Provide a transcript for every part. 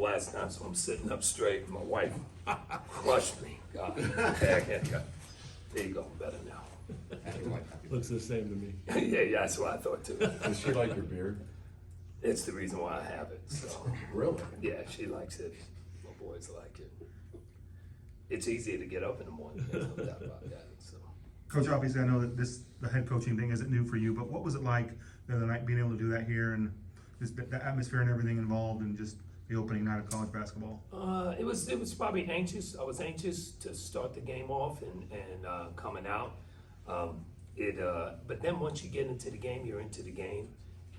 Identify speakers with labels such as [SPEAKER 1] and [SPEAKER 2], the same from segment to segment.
[SPEAKER 1] last time, so I'm sitting up straight. My wife crushed me. God, there you go, better now.
[SPEAKER 2] Looks the same to me.
[SPEAKER 1] Yeah, that's what I thought too.
[SPEAKER 3] Does she like your beard?
[SPEAKER 1] It's the reason why I have it, so.
[SPEAKER 3] Really?
[SPEAKER 1] Yeah, she likes it. My boys like it. It's easier to get up in the morning, there's no doubt about that, so.
[SPEAKER 4] Coach, obviously, I know that the head coaching thing isn't new for you, but what was it like the other night being able to do that here and just the atmosphere and everything involved and just the opening night of college basketball?
[SPEAKER 1] It was probably anxious. I was anxious to start the game off and coming out. But then once you get into the game, you're into the game,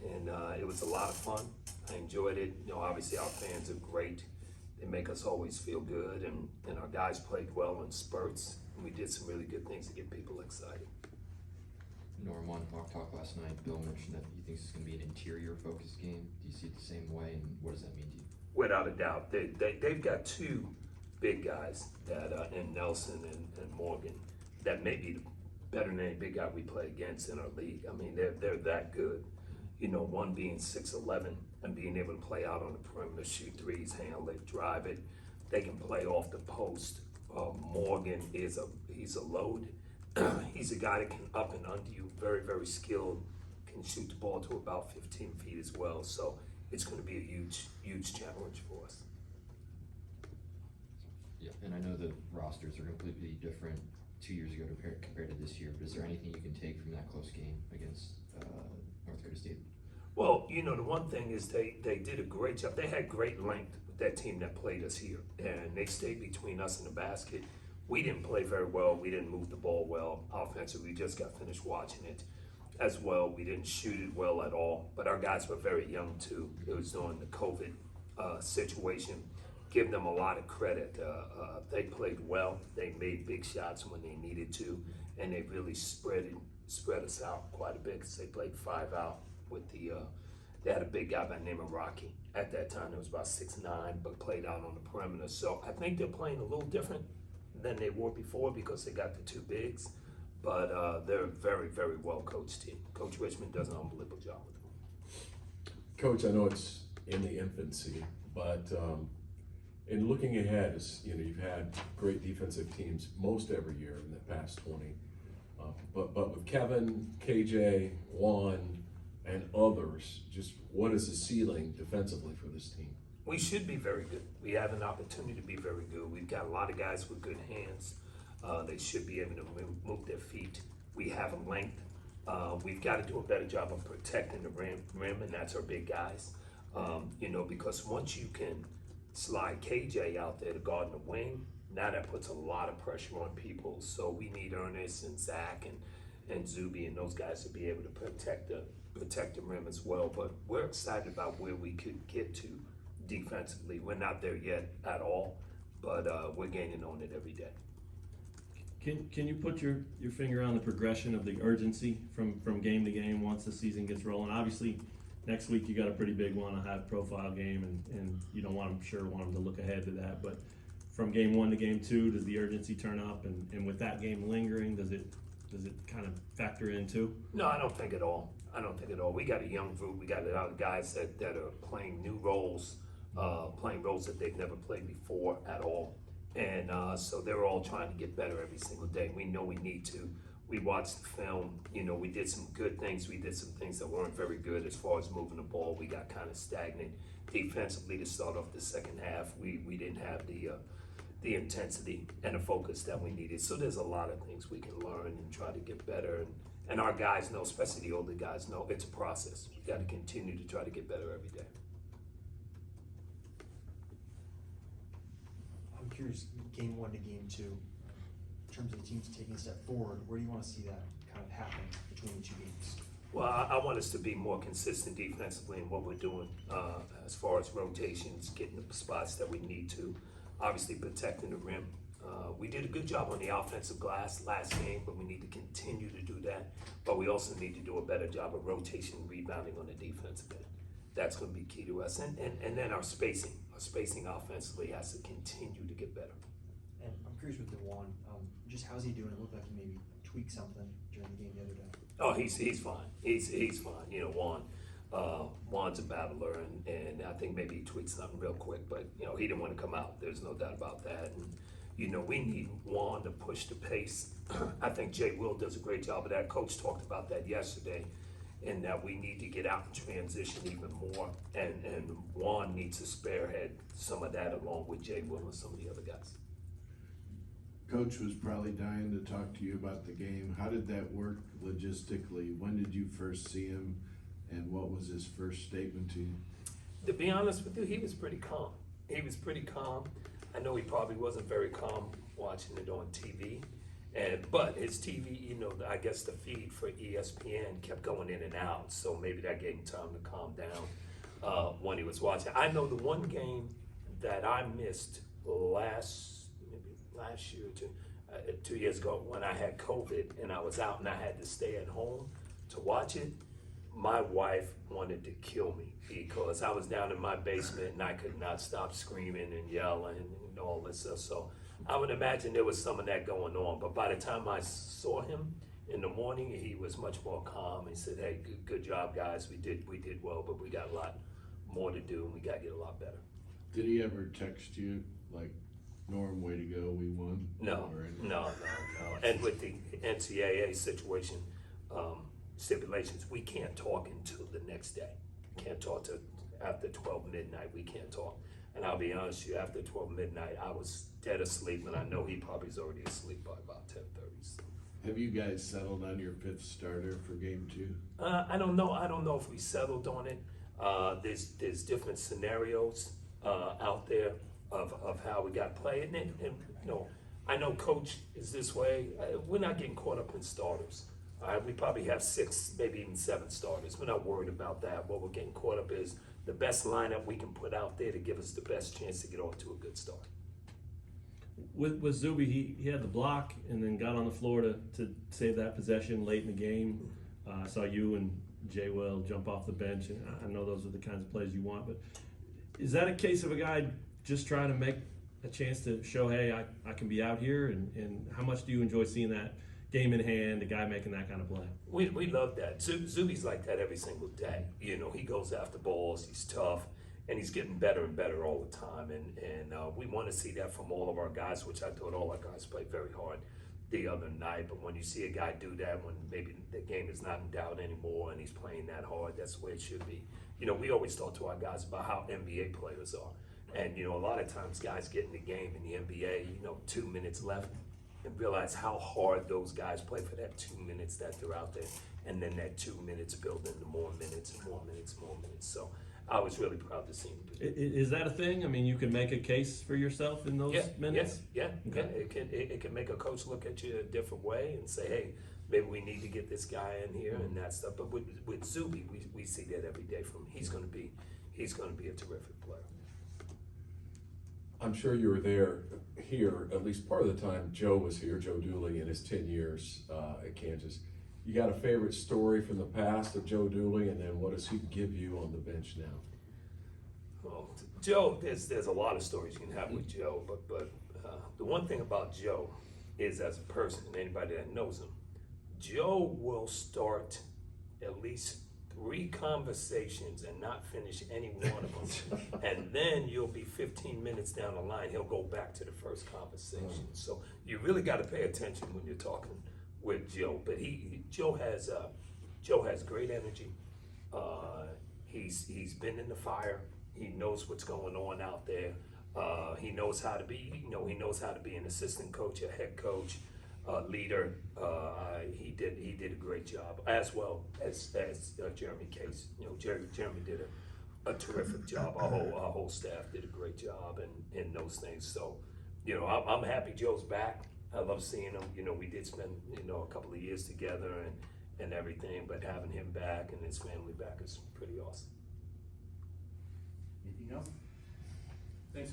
[SPEAKER 1] and it was a lot of fun. I enjoyed it. You know, obviously our fans are great. They make us always feel good, and our guys played well in spurts. And we did some really good things to get people excited.
[SPEAKER 5] Norm, on Mock Talk last night, Bill mentioned that he thinks it's going to be an interior-focused game. Do you see it the same way, and what does that mean to you?
[SPEAKER 1] Without a doubt, they've got two big guys that in Nelson and Morgan that may be better than any big guy we play against in our league. I mean, they're that good. You know, one being 6'11" and being able to play out on the perimeter, shoot threes, handle it, drive it. They can play off the post. Morgan he's a load. He's a guy that can up and under you, very, very skilled, can shoot the ball to about 15 feet as well. So it's going to be a huge, huge challenge for us.
[SPEAKER 5] Yeah, and I know the rosters are completely different 2 years ago compared to this year, but is there anything you can take from that close game against North Dakota State?
[SPEAKER 1] Well, you know, the one thing is they did a great job. They had great length with that team that played us here, and they stayed between us and the basket. We didn't play very well. We didn't move the ball well offensively. We just got finished watching it as well. We didn't shoot it well at all, but our guys were very young too. It was during the COVID situation. Give them a lot of credit. They played well. They made big shots when they needed to, and they really spread us out quite a bit because they played 5 out with they had a big guy by the name of Rocky. At that time, it was about 6'9", but played out on the perimeter. So I think they're playing a little different than they were before because they got the two bigs. But they're a very, very well coached team. Coach Richmond does an unbelievable job with them.
[SPEAKER 3] Coach, I know it's in the infancy, but in looking ahead, as you know, you've had great defensive teams most every year in the past 20. But with Kevin, KJ, Juan, and others, just what is the ceiling defensively for this team?
[SPEAKER 1] We should be very good. We have an opportunity to be very good. We've got a lot of guys with good hands. They should be able to move their feet. We have a length. We've got to do a better job of protecting the rim, and that's our big guys. You know, because once you can slide KJ out there to guard in the wing, now that puts a lot of pressure on people. So we need Ernest and Zach and Zuby and those guys to be able to protect the rim as well. But we're excited about where we could get to defensively. We're not there yet at all, but we're gaining on it every day.
[SPEAKER 2] Can you put your finger on the progression of the urgency from game to game once the season gets rolling? Obviously, next week you got a pretty big one, a high-profile game, and you don't want them to look ahead to that. But from game 1 to game 2, does the urgency turn up? And with that game lingering, does it kind of factor in too?
[SPEAKER 1] No, I don't think at all. We got a young group. We got a lot of guys that are playing new roles, playing roles that they've never played before at all. And so they're all trying to get better every single day. We know we need to. We watched the film. You know, we did some good things. We did some things that weren't very good as far as moving the ball. We got kind of stagnant defensively to start off the second half. We didn't have the intensity and the focus that we needed. So there's a lot of things we can learn and try to get better. And our guys know, especially the older guys know, it's a process. We got to continue to try to get better every day.
[SPEAKER 6] I'm curious, game 1 to game 2, in terms of the teams taking a step forward, where do you want to see that kind of happen between the 2 games?
[SPEAKER 1] Well, I want us to be more consistent defensively in what we're doing as far as rotations, getting the spots that we need to, obviously protecting the rim. We did a good job on the offensive glass last game, but we need to continue to do that. But we also need to do a better job of rotation and rebounding on the defensive end. That's going to be key to us. And then our spacing offensively has to continue to get better.
[SPEAKER 6] And I'm curious with DeJuan, just how's he doing? It looked like he maybe tweaked something during the game the other day.
[SPEAKER 1] Oh, he's fine. He's fine. You know, Juan, Juan's a battler, and I think maybe he tweaked something real quick, but, you know, he didn't want to come out. There's no doubt about that. And, you know, we need Juan to push the pace. I think Jay Will does a great job of that. Coach talked about that yesterday, and that we need to get out and transition even more. And Juan needs to spearhead some of that along with Jay Will and some of the other guys.
[SPEAKER 7] Coach was probably dying to talk to you about the game. How did that work logistically? When did you first see him, and what was his first statement to you?
[SPEAKER 1] To be honest with you, he was pretty calm. He was pretty calm. I know he probably wasn't very calm watching it on TV, but his TV, you know, I guess the feed for ESPN kept going in and out, so maybe that gave him time to calm down when he was watching. I know the one game that I missed last year or 2 years ago when I had COVID and I was out and I had to stay at home to watch it. My wife wanted to kill me because I was down in my basement and I could not stop screaming and yelling and all this stuff. So I would imagine there was some of that going on. But by the time I saw him in the morning, he was much more calm. He said, "Hey, good job, guys. We did well, but we got a lot more to do and we got to get a lot better."
[SPEAKER 7] Did he ever text you like, "Norm, way to go, we won"?
[SPEAKER 1] No.
[SPEAKER 7] Or anything?
[SPEAKER 1] No. And with the NCAA situation, stipulations, we can't talk until the next day. Can't talk till after 12 midnight, we can't talk. And I'll be honest with you, after 12 midnight, I was dead asleep, and I know he probably is already asleep by about 10:30. So.
[SPEAKER 7] Have you guys settled on your fifth starter for game 2?
[SPEAKER 1] I don't know. I don't know if we settled on it. There's different scenarios out there of how we got played, and you know, I know Coach is this way. We're not getting caught up in starters. All right, we probably have 6, maybe even 7 starters. We're not worried about that. What we're getting caught up is the best lineup we can put out there to give us the best chance to get off to a good start.
[SPEAKER 2] With Zuby, he had the block and then got on the floor to save that possession late in the game. I saw you and Jay Will jump off the bench, and I know those are the kinds of plays you want, but is that a case of a guy just trying to make a chance to show, hey, I can be out here, and how much do you enjoy seeing that game in hand, a guy making that kind of play?
[SPEAKER 1] We love that. Zuby's like that every single day. You know, he goes after balls, he's tough, and he's getting better and better all the time. And we want to see that from all of our guys, which I thought all our guys played very hard the other night. But when you see a guy do that, when maybe the game is not in doubt anymore and he's playing that hard, that's the way it should be. You know, we always talk to our guys about how NBA players are. And, you know, a lot of times guys get in the game in the NBA, you know, 2 minutes left, and realize how hard those guys play for that 2 minutes that they're out there. And then that 2 minutes build into more minutes and more minutes, more minutes. So I was really proud to see him do that.
[SPEAKER 2] Is that a thing? I mean, you can make a case for yourself in those minutes?
[SPEAKER 1] Yeah.
[SPEAKER 2] Okay.
[SPEAKER 1] It can make a coach look at you a different way and say, hey, maybe we need to get this guy in here and that stuff. But with Zuby, we see that every day from him. He's gonna be a terrific player.
[SPEAKER 3] I'm sure you were here, at least part of the time Joe was here, Joe Dooley, in his 10 years at Kansas. You got a favorite story from the past of Joe Dooley, and then what does he give you on the bench now?
[SPEAKER 1] Well, Joe, there's a lot of stories you can have with Joe, but the one thing about Joe is, as a person, and anybody that knows him, Joe will start at least 3 conversations and not finish any one of them. And then you'll be 15 minutes down the line, he'll go back to the first conversation. So you really got to pay attention when you're talking with Joe. But Joe has great energy. He's been in the fire. He knows what's going on out there. He knows how to be. He knows how to be an assistant coach, a head coach, leader. He did a great job, as well as Jeremy Case. Jeremy did a terrific job. Our whole staff did a great job in those things. So, I'm happy Joe's back. I love seeing him. We did spend a couple of years together and everything, but having him back and his family back is pretty awesome.
[SPEAKER 6] Anything else?
[SPEAKER 2] Thanks,